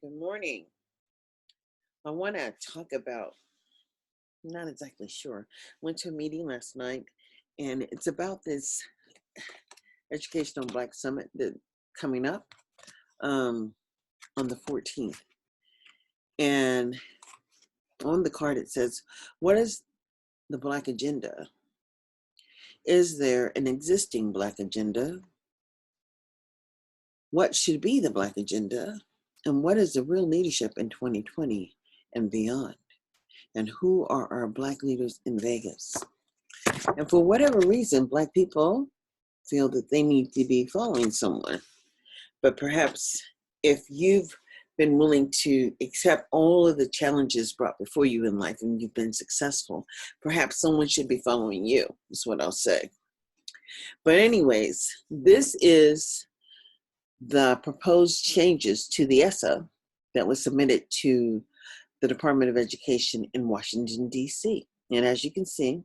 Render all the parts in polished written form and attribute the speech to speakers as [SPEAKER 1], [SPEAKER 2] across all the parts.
[SPEAKER 1] Good morning. I want to talk about, not exactly sure, went to a meeting last night and it's about this Educational Black Summit that coming up on the 14th. And on the card it says, what is the Black agenda? Is there an existing Black agenda? What should be the Black agenda? And what is the real leadership in 2020 and beyond? And who are our Black leaders in Vegas? And for whatever reason, Black people feel that they need to be following someone. But perhaps if you've been willing to accept all of the challenges brought before you in life and you've been successful, perhaps someone should be following you, is what I'll say. But anyways, this is the proposed changes to the ESSA that was submitted to the Department of Education in Washington, D.C. And as you can see,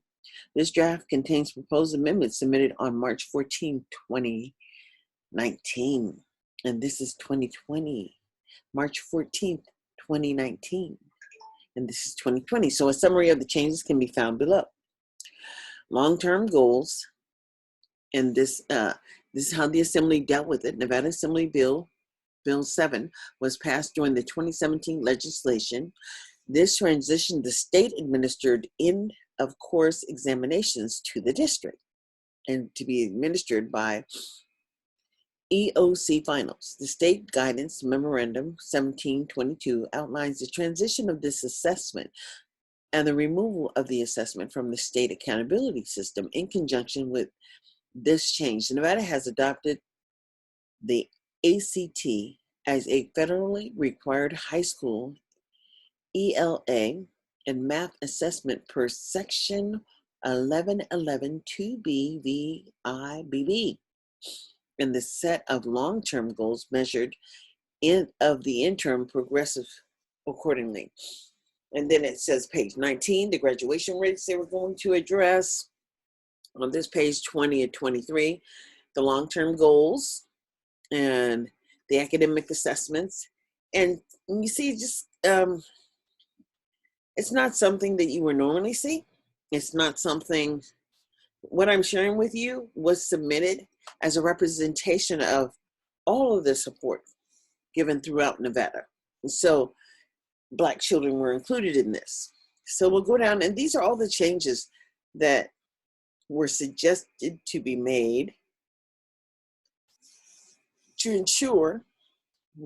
[SPEAKER 1] this draft contains proposed amendments submitted on March 14, 2019. And this is 2020, March 14th, 2019. And this is 2020. So a summary of the changes can be found below. Long-term goals, and this is how the Assembly dealt with it. Nevada Assembly Bill 7 was passed during the 2017 legislation. This transitioned the state-administered end of course examinations to the district and to be administered by EOC finals. The State Guidance Memorandum 1722 outlines the transition of this assessment and the removal of the assessment from the state accountability system in conjunction with this change. Nevada has adopted the ACT as a federally required high school ELA and math assessment per section 1111 2B and the set of long-term goals measured of the interim progressive accordingly. And then it says page 19, the graduation rates they were going to address. On this page 20 and 23, the long-term goals and the academic assessments. And you see, just it's not something that you would normally see. It's not something, what I'm sharing with you was submitted as a representation of all of the support given throughout Nevada. And so Black children were included in this. So we'll go down, and these are all the changes that were suggested to be made to ensure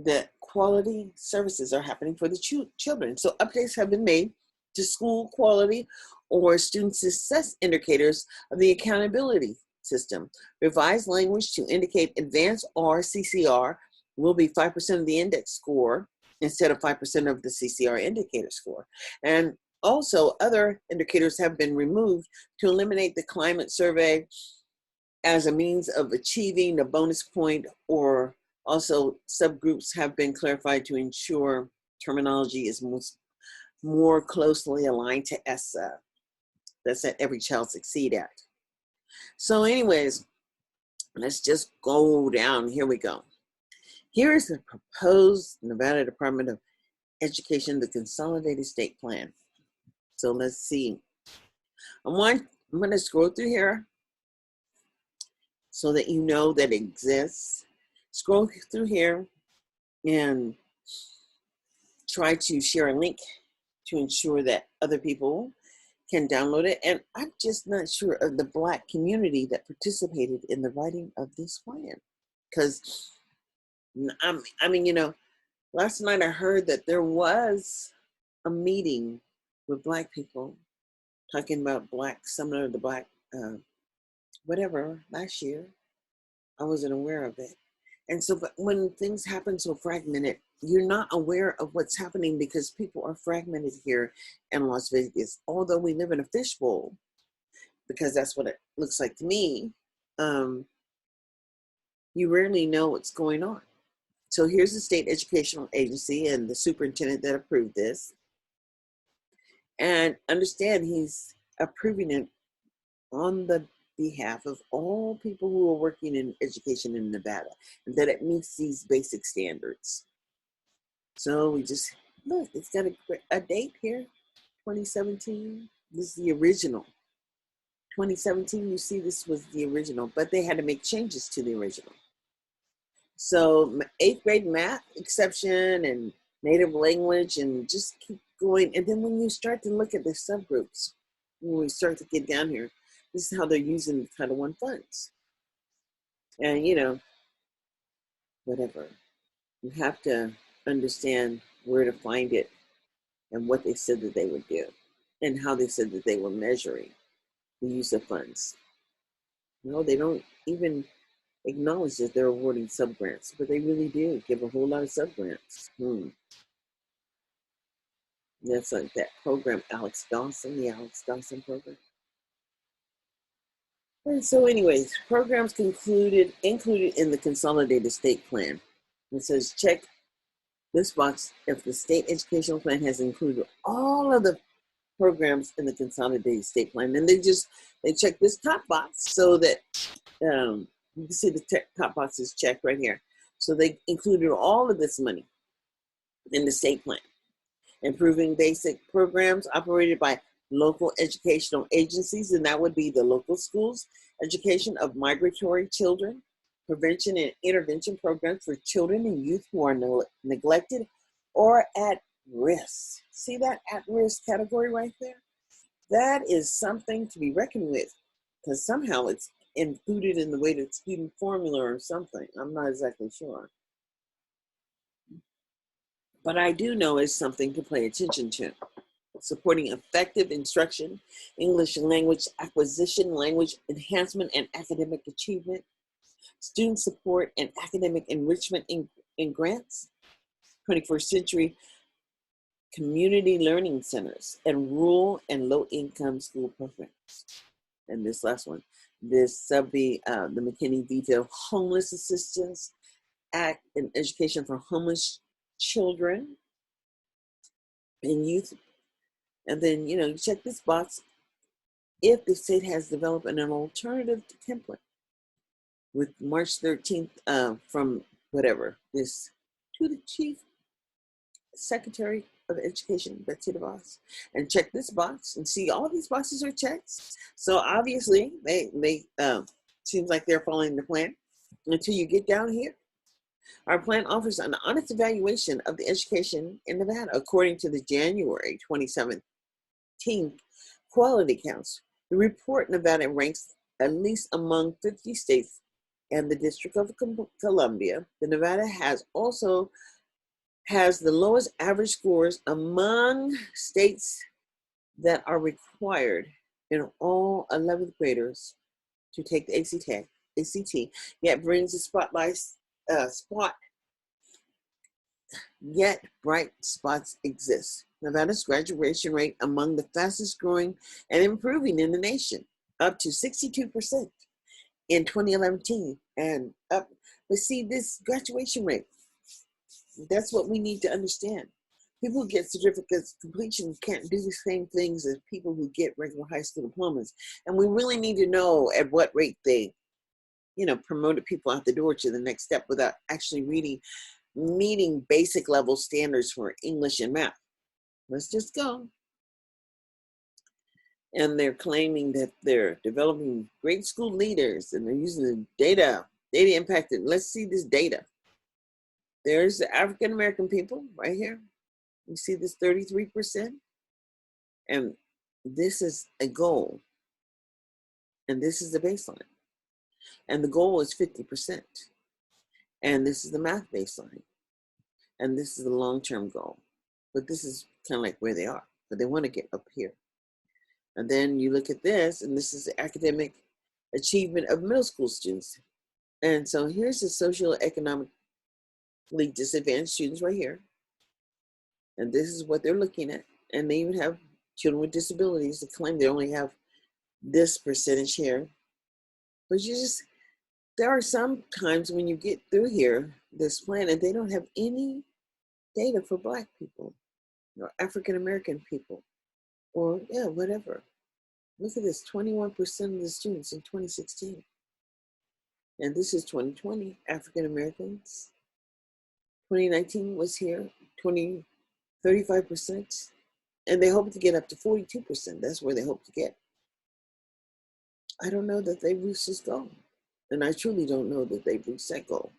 [SPEAKER 1] that quality services are happening for the children. So updates have been made to school quality or student success indicators of the accountability system. Revised language to indicate advanced or CCR will be 5% of the index score instead of 5% of the CCR indicator score. And also other indicators have been removed to eliminate the climate survey as a means of achieving a bonus point, or also subgroups have been clarified to ensure terminology is more closely aligned to ESSA. That's that Every Child Succeed Act. So anyways, let's just go down. Here we go. Here is the proposed Nevada Department of Education, the Consolidated State Plan. So let's see. I'm going to scroll through here so that you know that it exists. Scroll through here and try to share a link to ensure that other people can download it. And I'm just not sure of the Black community that participated in the writing of this plan. Because, I mean, you know, last night I heard that there was a meeting with Black people talking about similar to Black, whatever, last year. I wasn't aware of it. And so, but when things happen so fragmented, you're not aware of what's happening because people are fragmented here in Las Vegas. Although we live in a fishbowl, because that's what it looks like to me, you rarely know what's going on. So here's the state educational agency and the superintendent that approved this. And understand he's approving it on the behalf of all people who are working in education in Nevada, and that it meets these basic standards. So we just, look, it's got a date here, 2017. This is the original. 2017, you see this was the original, but they had to make changes to the original. So 8th grade math exception and native language and just keep going. And then when you start to look at the subgroups, when we start to get down here, this is how they're using Title I funds. And, you know, whatever. You have to understand where to find it and what they said that they would do and how they said that they were measuring the use of funds. No, they don't even acknowledge that they're awarding subgrants, but they really do give a whole lot of subgrants. That's like that program, the Alex Dawson program. And so anyways, programs included in the consolidated state plan. It says check this box if the state educational plan has included all of the programs in the consolidated state plan. And they check this top box so that you can see the top box is checked right here. So they included all of this money in the state plan. Improving basic programs operated by local educational agencies, and that would be the local schools, education of migratory children, prevention and intervention programs for children and youth who are neglected or at risk. See that at-risk category right there? That is something to be reckoned with, because somehow it's included in the weighted student formula or something. I'm not exactly sure. But I do know it's something to pay attention to. Supporting effective instruction, English language acquisition, language enhancement, and academic achievement, student support and academic enrichment in grants, 21st century community learning centers, and rural and low-income school programs. And this last one, this the McKinney Vito Homeless Assistance Act and Education for Homeless Children and Youth. And then, you know, you check this box if the state has developed an alternative template with March 13th from whatever this to the Chief Secretary of Education, Betsy DeVos, and check this box and see all these boxes are checked. So obviously they seems like they're following the plan until you get down here. Our plan offers an honest evaluation of the education in Nevada according to the January 2017 quality counts. The report Nevada ranks at least among 50 states and the District of Columbia. The Nevada has the lowest average scores among states that are required in all 11th graders to take the ACT, yet brings the yet bright spots exist. Nevada's graduation rate among the fastest growing and improving in the nation, up to 62% in 2011 and up. But see, this graduation rate, that's what we need to understand. People who get certificates of completion can't do the same things as people who get regular high school diplomas. And we really need to know at what rate they, you know, promoted people out the door to the next step without actually meeting basic level standards for English and math. Let's just go. And they're claiming that they're developing great school leaders and they're using the data impacted. Let's see this data. There's the African American people right here. You see this 33%? And this is a goal. And this is the baseline. And the goal is 50%. And this is the math baseline. And this is the long-term goal. But this is kind of like where they are. But they want to get up here. And then you look at this, and this is the academic achievement of middle school students. And so here's the socioeconomically disadvantaged students right here. And this is what they're looking at. And they even have children with disabilities that claim they only have this percentage here. But there are some times when you get through here, this plan, and they don't have any data for Black people or African American people or whatever. Look at this, 21% of the students in 2016. And this is 2020, African Americans. 2019 was here, 20, 35%. And they hope to get up to 42%. That's where they hope to get. I don't know that they've reached this goal. And I truly don't know that they've reached that goal.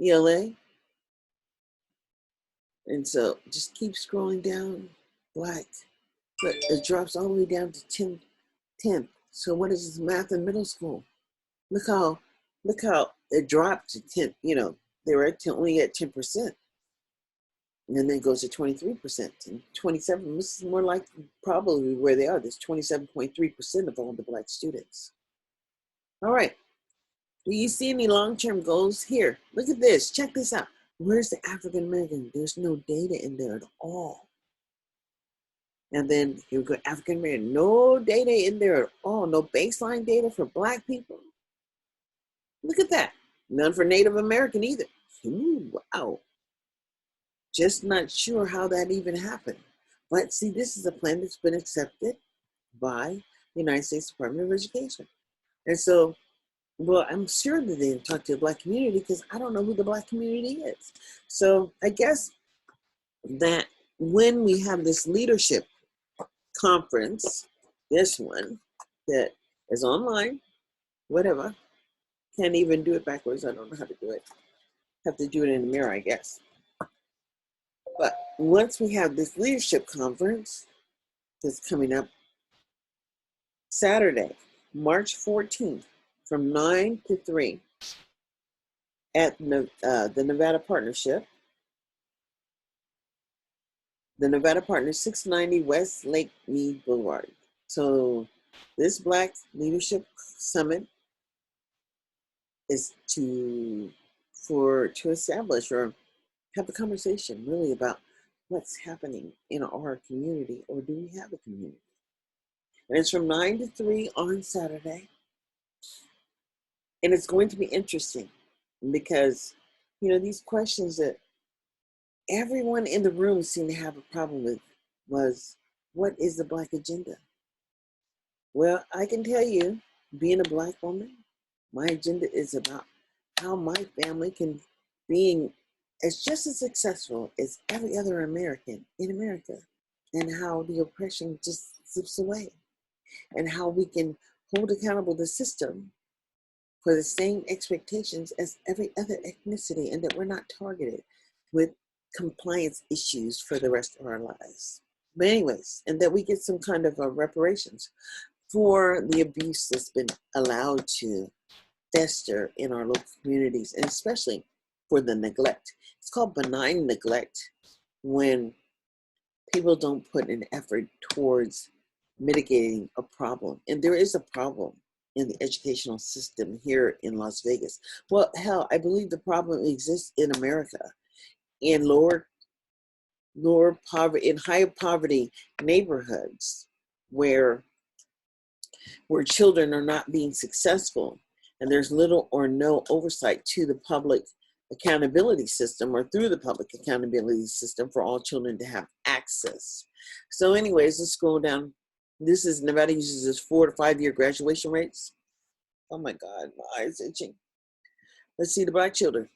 [SPEAKER 1] ELA. And so just keep scrolling down, Black. But it drops all the way down to 10th. So what is this, math in middle school? Look how it dropped to 10, they were only at 10%. And then it goes to 23% and 27. This is more like probably where they are. There's 27.3% of all the Black students. All right. Do you see any long-term goals here? Look at this. Check this out. Where's the African American? There's no data in there at all. And then here we go, African American. No data in there at all. No baseline data for Black people. Look at that. None for Native American either. Ooh, wow. Just not sure how that even happened. But see, this is a plan that's been accepted by the United States Department of Education. And so, well, I'm sure that they didn't talk to the Black community because I don't know who the Black community is. So I guess that when we have this leadership conference, this one that is online, whatever, can't even do it backwards. I don't know how to do it. Have to do it in the mirror, I guess. But once we have this leadership conference that's coming up Saturday, March 14th, from 9 to 3 at the Nevada Partnership, the Nevada Partners, 690 West Lake Mead Boulevard. So this Black Leadership Summit is to establish or have a conversation really about what's happening in our community, or do we have a community? And it's from 9 to 3 on Saturday. And it's going to be interesting because, these questions that everyone in the room seemed to have a problem with was, what is the Black agenda? Well, I can tell you, being a Black woman, my agenda is about how my family can be just as successful as every other American in America, and how the oppression just slips away, and how we can hold accountable the system for the same expectations as every other ethnicity, and that we're not targeted with compliance issues for the rest of our lives. But anyways, and that we get some kind of reparations for the abuse that's been allowed to fester in our local communities, and especially for the neglect. It's called benign neglect when people don't put an effort towards mitigating a problem. And there is a problem in the educational system here in Las Vegas. Well, hell, I believe the problem exists in America, in lower poverty, in higher poverty neighborhoods where children are not being successful, and there's little or no oversight to the public accountability system, or through the public accountability system, for all children to have access. So anyways, let's scroll down. This is Nevada uses its 4 to 5 year graduation rates. Oh my God, my eyes itching. Let's see the Black children.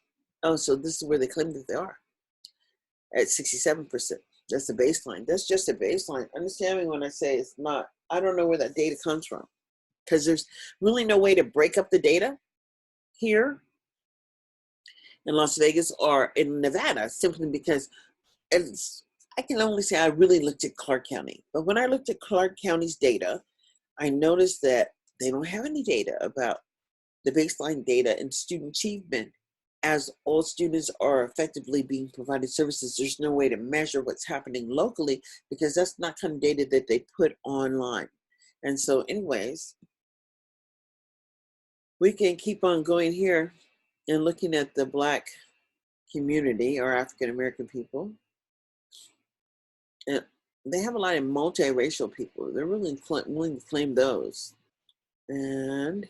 [SPEAKER 1] Oh, so this is where they claim that they are at 67%. That's the baseline. That's just a baseline. Understand me when I say it's not, I don't know where that data comes from, because there's really no way to break up the data here in Las Vegas or in Nevada, simply because I can only say I really looked at Clark County. But when I looked at Clark County's data, I noticed that they don't have any data about the baseline data and student achievement. As all students are effectively being provided services, there's no way to measure what's happening locally, because that's not kind of data that they put online. And so anyways, we can keep on going here and looking at the Black community, or African American people. And they have a lot of multiracial people. They're really willing to claim those. And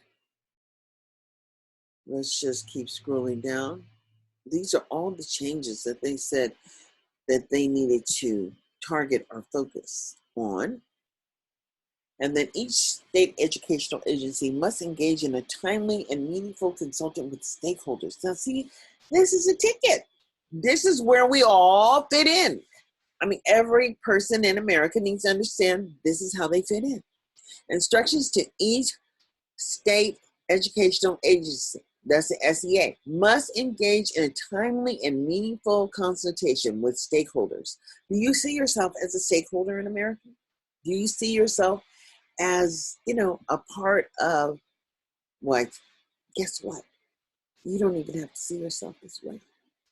[SPEAKER 1] let's just keep scrolling down. These are all the changes that they said that they needed to target or focus on. And then each state educational agency must engage in a timely and meaningful consulting with stakeholders. Now see, this is a ticket. This is where we all fit in. I mean, every person in America needs to understand this is how they fit in. Instructions to each state educational agency, that's the SEA, must engage in a timely and meaningful consultation with stakeholders. Do you see yourself as a stakeholder in America? Do you see yourself as, a part of what? Guess what? You don't even have to see yourself this way,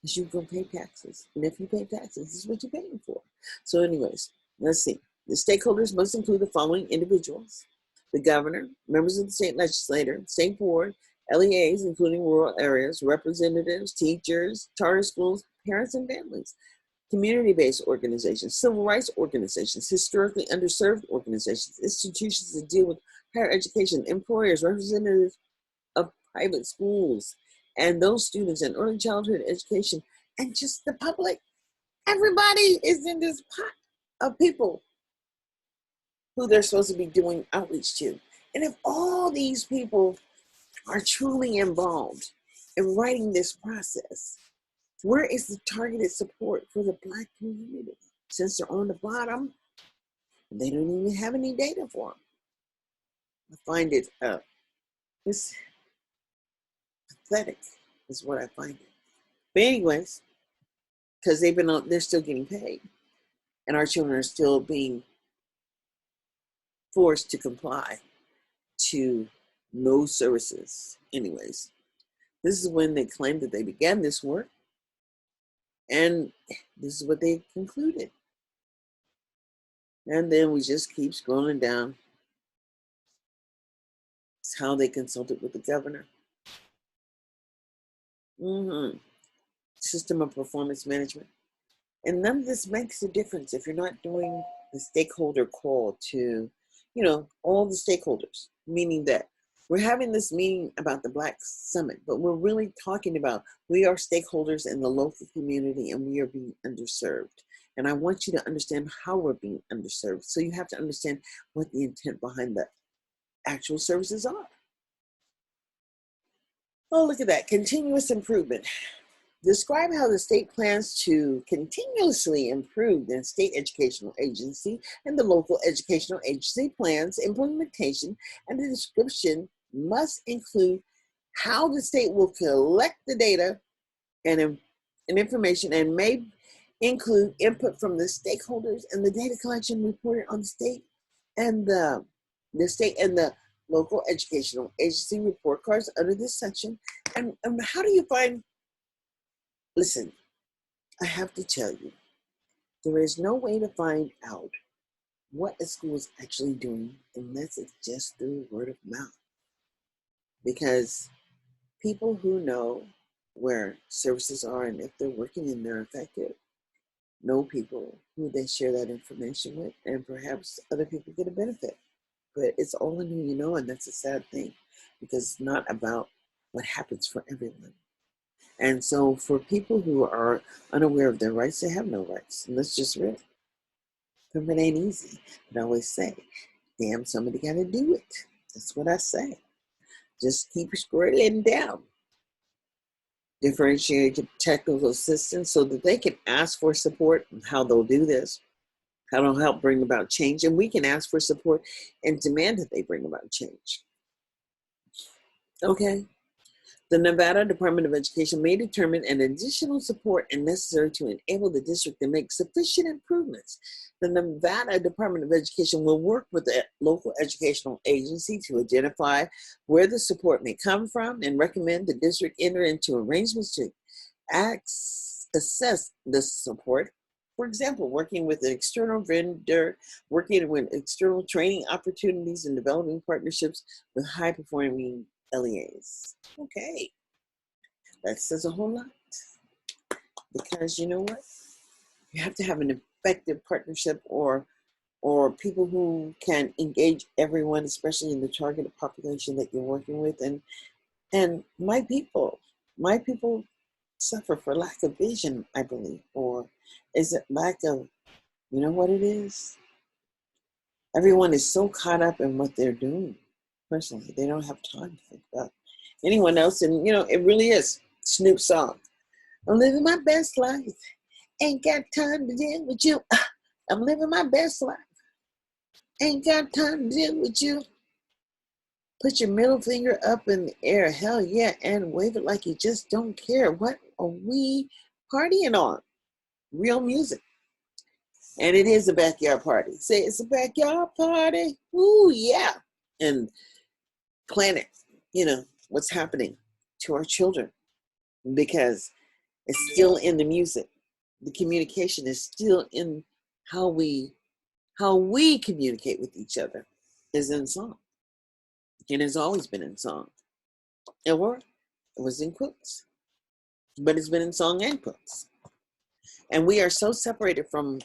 [SPEAKER 1] because you go pay taxes. And if you pay taxes, this is what you're paying for. So anyways, let's see. The stakeholders must include the following individuals: the governor, members of the state legislature, state board, LEAs, including rural areas, representatives, teachers, charter schools, parents and families, community-based organizations, civil rights organizations, historically underserved organizations, institutions that deal with higher education, employers, representatives of private schools, and those students in early childhood education, and just the public. Everybody is in this pot of people who they're supposed to be doing outreach to. And if all these people are truly involved in writing this process, where is the targeted support for the Black community? Since they're on the bottom, they don't even have any data for them. I find it it's pathetic is what I find it. But anyways, because they're still getting paid, and our children are still being forced to comply to no services. Anyways, this is when they claim that they began this work, and this is what they concluded. And then we just keep scrolling down. It's how they consulted with the governor. System of performance management. And none of this makes a difference if you're not doing the stakeholder call to, all the stakeholders, meaning that we're having this meeting about the Black Summit, but we're really talking about we are stakeholders in the local community and we are being underserved. And I want you to understand how we're being underserved. So you have to understand what the intent behind the actual services are. Oh, look at that, continuous improvement. Describe how the state plans to continuously improve the state educational agency and the local educational agency plans implementation, and the description must include how the state will collect the data and information, and may include input from the stakeholders and the data collection reported on the state and the local educational agency report cards under this section. And how do you find? Listen, I have to tell you, there is no way to find out what a school is actually doing unless it's just through word of mouth. Because people who know where services are and if they're working and they're effective, know people who they share that information with, and perhaps other people get a benefit. But it's all in who you know, and that's a sad thing, because it's not about what happens for everyone. And so for people who are unaware of their rights, they have no rights. And that's just real. It ain't easy. But I always say, damn, somebody got to do it. That's what I say. Just keep scrolling down. Differentiate technical assistance so that they can ask for support on how they'll do this, how they'll help bring about change. And we can ask for support and demand that they bring about change. Okay. The Nevada Department of Education may determine an additional support and necessary to enable the district to make sufficient improvements. The Nevada Department of Education will work with the local educational agency to identify where the support may come from and recommend the district enter into arrangements to assess the support. For example, working with an external vendor, working with external training opportunities, and developing partnerships with high-performing LEAs. Okay, that says a whole lot, because you know what? You have to have an effective partnership or people who can engage everyone, especially in the targeted population that you're working with. And my people suffer for lack of vision, I believe, or is it lack of, you know what it is? Everyone is so caught up in what they're doing. Personally, they don't have time to think about anyone else. And, it really is Snoop's song. I'm living my best life. Ain't got time to deal with you. I'm living my best life. Ain't got time to deal with you. Put your middle finger up in the air. Hell yeah. And wave it like you just don't care. What are we partying on? Real music. And it is a backyard party. Say it's a backyard party. Ooh, yeah. And plan it, what's happening to our children, because it's still in the music. The communication is still in how we communicate with each other is in song. It has always been in song. Or it was in quotes, but it's been in song and quotes. And we are so separated from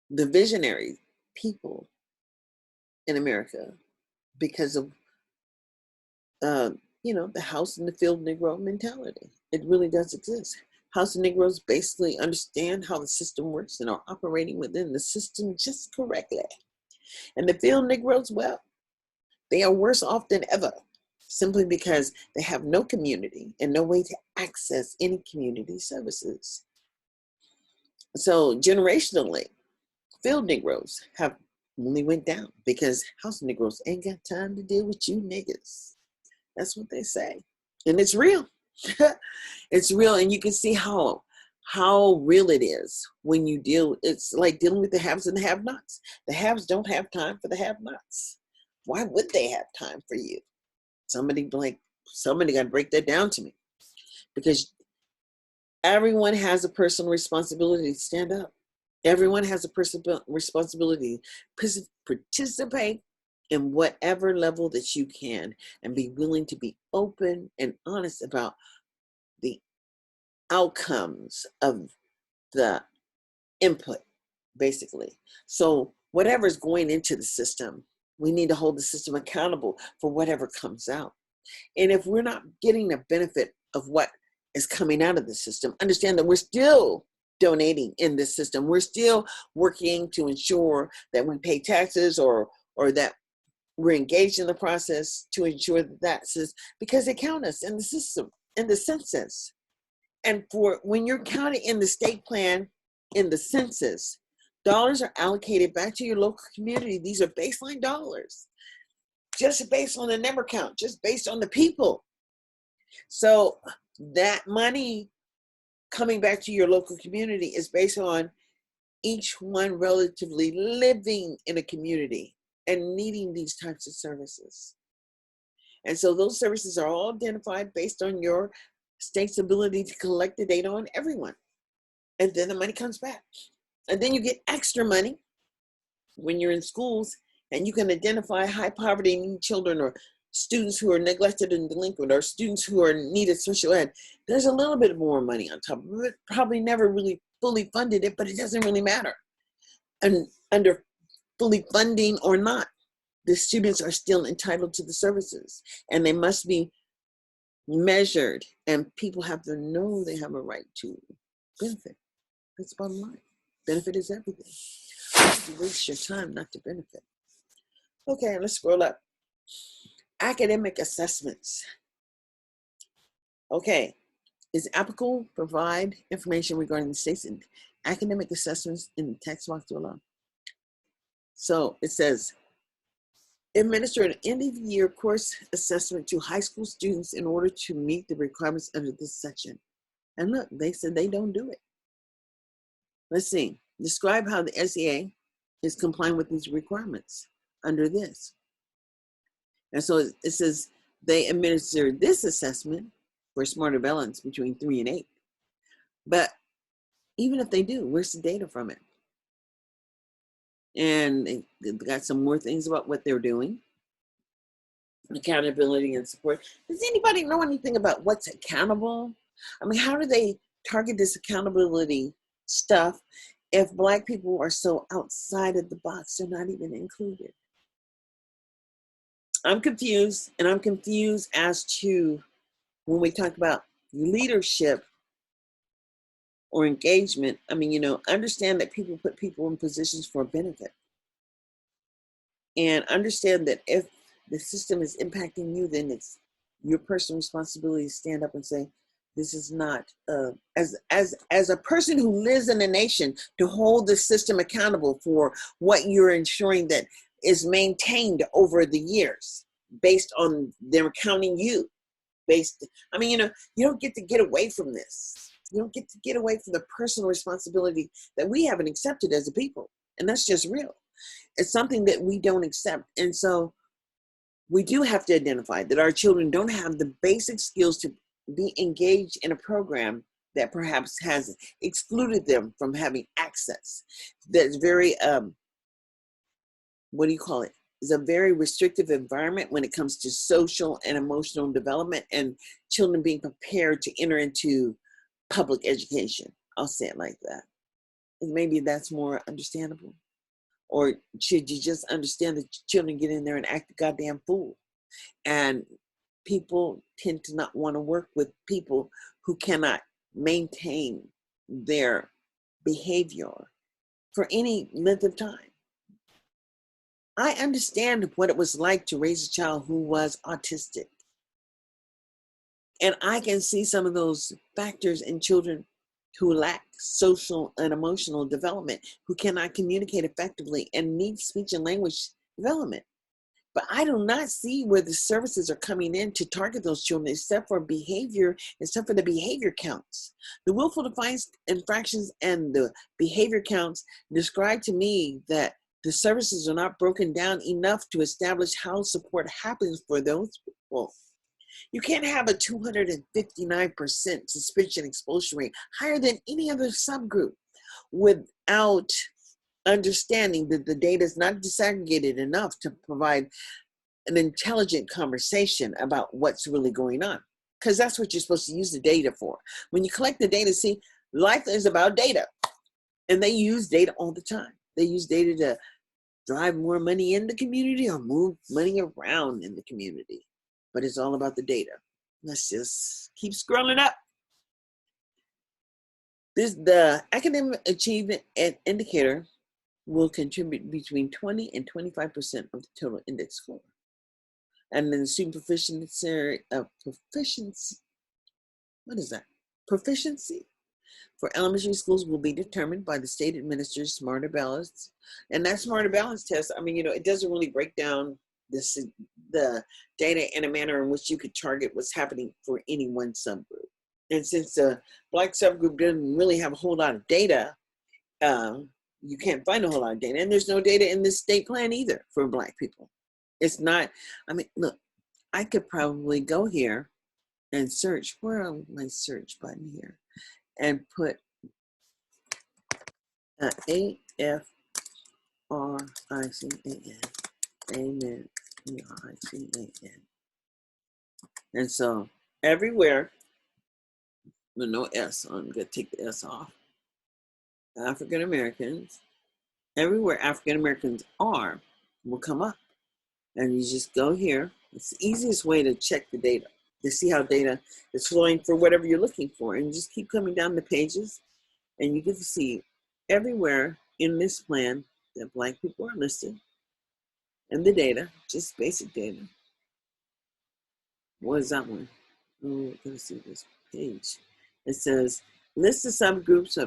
[SPEAKER 1] the visionary people in America because of, the house and the field Negro mentality. It really does exist. House and Negroes basically understand how the system works and are operating within the system just correctly. And the field Negroes, well, they are worse off than ever, simply because they have no community and no way to access any community services. So generationally, field Negroes have only went down because house Negroes ain't got time to deal with you niggas. That's what they say. And it's real. It's real. And you can see how real it is when you it's like dealing with the haves and the have-nots. The haves don't have time for the have-nots. Why would they have time for you? Somebody got to break that down to me, because everyone has a personal responsibility to stand up. Everyone has a personal responsibility to participate in whatever level that you can, and be willing to be open and honest about the outcomes of the input, basically. So whatever's going into the system, we need to hold the system accountable for whatever comes out. And if we're not getting the benefit of what is coming out of the system, understand that we're still donating in this system. We're still working to ensure that we pay taxes, or that we're engaged in the process to ensure that that's, because they count us in the system, in the census. And for when you're counted in the state plan, in the census, dollars are allocated back to your local community. These are baseline dollars, just based on the number count, just based on the people. So that money coming back to your local community is based on each one relatively living in a community and needing these types of services. And so those services are all identified based on your state's ability to collect the data on everyone. And then the money comes back. And then you get extra money when you're in schools, and you can identify high poverty needy children, or students who are neglected and delinquent, or students who are in need of special ed. There's a little bit more money on top of it. Probably never really fully funded it, but it doesn't really matter. And under fully funding or not, the students are still entitled to the services, and they must be measured, and people have to know they have a right to benefit. That's the bottom line. Benefit is everything. You waste your time not to benefit. Okay, let's scroll up. Academic assessments. Okay, is applicable provide information regarding the state's academic assessments in the text box below. So it says, administer an end-of-year course assessment to high school students in order to meet the requirements under this section. And look, they said they don't do it. Let's see. Describe how the SEA is complying with these requirements under this. And so it says they administer this assessment for smarter balance between 3 and 8. But even if they do, where's the data from it? And they got some more things about what they're doing. Accountability and support. Does anybody know anything about what's accountable? I mean, how do they target this accountability stuff if Black people are so outside of the box, they're not even included? I'm confused, and I'm confused as to when we talk about leadership or engagement. I mean, understand that people put people in positions for benefit, and understand that if the system is impacting you, then it's your personal responsibility to stand up and say, This is not, as a person who lives in a nation, to hold the system accountable for what you're ensuring that is maintained over the years based on them counting you. I mean, you don't get to get away from this. You don't get to get away from the personal responsibility that we haven't accepted as a people. And that's just real. It's something that we don't accept. And so we do have to identify that our children don't have the basic skills to be engaged in a program that perhaps has excluded them from having access. That's very, what do you call it? It's a very restrictive environment when it comes to social and emotional development and children being prepared to enter into public education. I'll say it like that. And maybe that's more understandable. Or should you just understand that children get in there and act a goddamn fool? And people tend to not want to work with people who cannot maintain their behavior for any length of time. I understand what it was like to raise a child who was autistic. And I can see some of those factors in children who lack social and emotional development, who cannot communicate effectively and need speech and language development. But I do not see where the services are coming in to target those children, except for the behavior counts. The willful defiance infractions and the behavior counts describe to me that the services are not broken down enough to establish how support happens for those people. You can't have a 259% suspicion exposure rate, higher than any other subgroup, without understanding that the data is not disaggregated enough to provide an intelligent conversation about what's really going on. Because that's what you're supposed to use the data for. When you collect the data, see, life is about data. And they use data all the time. They use data to drive more money in the community or move money around in the community. But it's all about the data. Let's just keep scrolling up. The academic achievement indicator will contribute between 20 and 25% of the total index score. And then the student proficiency for elementary schools will be determined by the state administered Smarter Balance. And that Smarter Balance test, I mean, it doesn't really break down the data in a manner in which you could target what's happening for any one subgroup. And since the Black subgroup doesn't really have a whole lot of data, you can't find a whole lot of data. And there's no data in this state plan either for Black people. It's not, I mean, look, I could probably go here and search. Where on my search button here? And put A-F-R-I-C-A-N. Amen. E-R-I-C-A-N. And so everywhere, with no S, I'm going to take the S off. African Americans, everywhere African Americans are, will come up. And you just go here. It's the easiest way to check the data, to see how data is flowing for whatever you're looking for. And you just keep coming down the pages, and you get to see everywhere in this plan that Black people are listed. And the data, just basic data. What is that one? Oh, let's see this page. It says, list the subgroups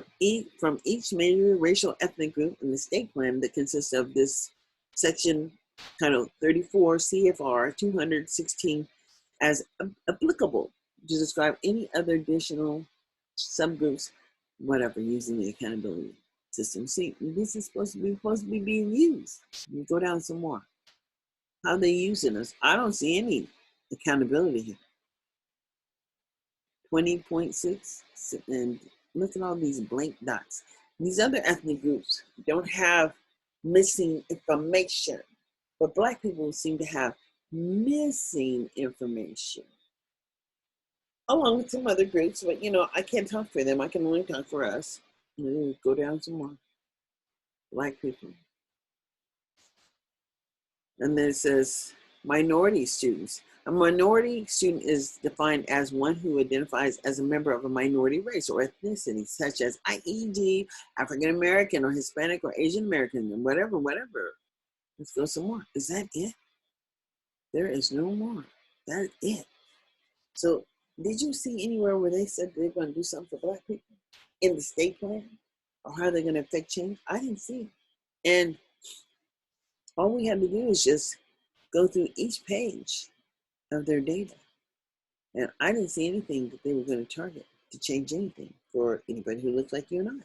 [SPEAKER 1] from each major racial ethnic group in the state plan that consists of this section Title 34 CFR 216 as applicable to describe any other additional subgroups, whatever, using the accountability system. See, this is supposed to be being used. Let me go down some more. How are they using us? I don't see any accountability here. 20.6, and look at all these blank dots. These other ethnic groups don't have missing information, but Black people seem to have missing information, along with some other groups, but I can't talk for them. I can only talk for us. Go down some more. Black people. And then it says minority students. A minority student is defined as one who identifies as a member of a minority race or ethnicity, such as i.e.g. African American or Hispanic or Asian American, and whatever. Let's go some more. Is that it? There is no more. That is it. So Did you see anywhere where they said they're going to do something for Black people in the state plan, or how they're going to affect change? I didn't see it. And all we had to do is just go through each page of their data. And I didn't see anything that they were going to target to change anything for anybody who looks like you and I.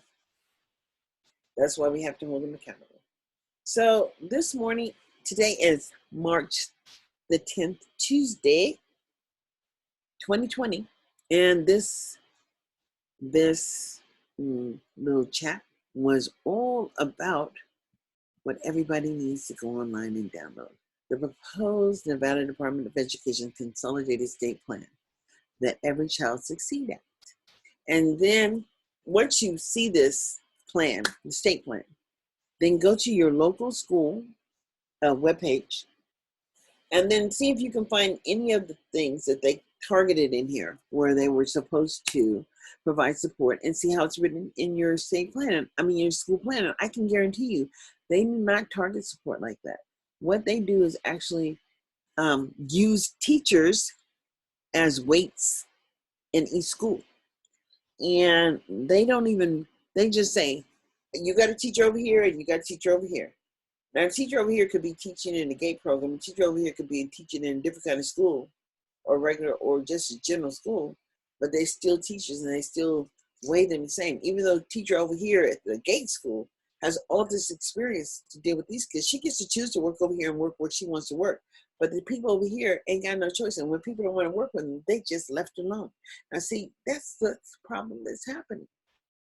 [SPEAKER 1] That's why we have to hold them accountable. So this morning, today is March the 10th, Tuesday, 2020. And this little chat was all about what everybody needs to go online and download. The proposed Nevada Department of Education Consolidated State Plan that every child succeed at. And then once you see this plan, the state plan, then go to your local school webpage and then see if you can find any of the things that they targeted in here where they were supposed to provide support, and see how it's written in your state plan. Your school plan. And I can guarantee you, they do not target support like that. What they do is actually use teachers as weights in each school. And they just say, you got a teacher over here and you got a teacher over here. Now, a teacher over here could be teaching in the GATE program. A teacher over here could be teaching in a different kind of school, or regular, or just a general school, but they still teachers and they still weigh them the same. Even though the teacher over here at the GATE school has all this experience to deal with these kids, she gets to choose to work over here and work where she wants to work. But the people over here ain't got no choice. And when people don't want to work with them, they just left alone. Now, see, that's the problem that's happening,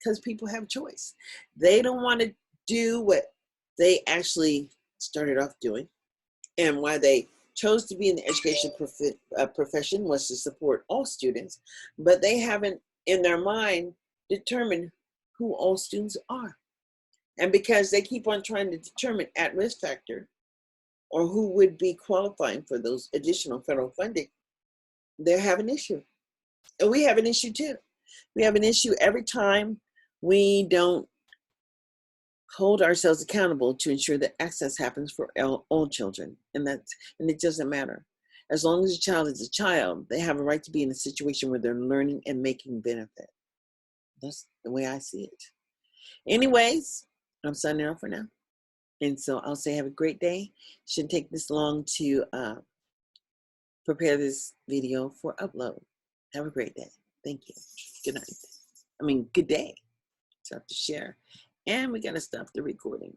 [SPEAKER 1] because people have choice. They don't want to do what they actually started off doing, and why they chose to be in the education profession was to support all students, but they haven't in their mind determined who all students are. And because they keep on trying to determine at-risk factor, or who would be qualifying for those additional federal funding, they have an issue. And we have an issue too. We have an issue every time we don't hold ourselves accountable to ensure that access happens for all children. And it doesn't matter. As long as a child is a child, they have a right to be in a situation where they're learning and making benefit. That's the way I see it. Anyways, I'm signing off for now. And so I'll say have a great day. Shouldn't take this long to prepare this video for upload. Have a great day. Thank you. Good night. Good day. Stop to share. And we got to stop the recording.